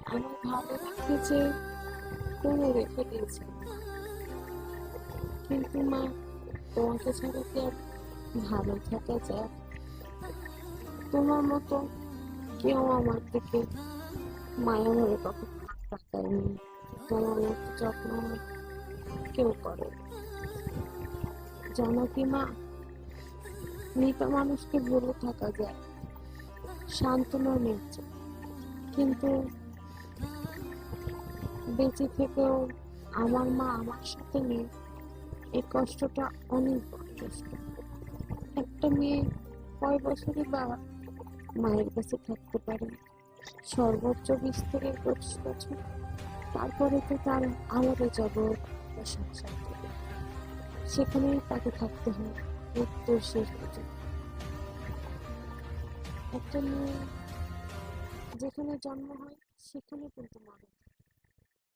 আমার ভালো লাগছে যে তুমি রেখে দিয়েছে, কিন্তু মা, তোমাকে ছাড়া কি আর ভালো থাকা যায়? তোমার মতো কেউ আমার থেকে মায়া ভরে কখনো তাকায়নি। তোমার মতো যত্ন আমার কেউ করে। জানো কি মা, মৃত মানুষকে ভুলে থাকা যায়, সান্ত্বনা মিলছে, কিন্তু বেঁচে থেকেও আমার মা আমার সাথে নেই, এই কষ্টটা অনেক বড় কষ্ট। একটা মেয়ে কয় বছরই বা মায়ের কাছে থাকতে পারে? সর্বোচ্চ 20 থেকে 25 বছর। তারপরে তো তার আলাদা জগৎ বা সংসার থাকে, সেখানেই তাকে থাকতে হয় মৃত্যুর শেষ পর্যন্ত। একটা মেয়ে যেখানে জন্ম হয় সেখানে কিন্তু মরে।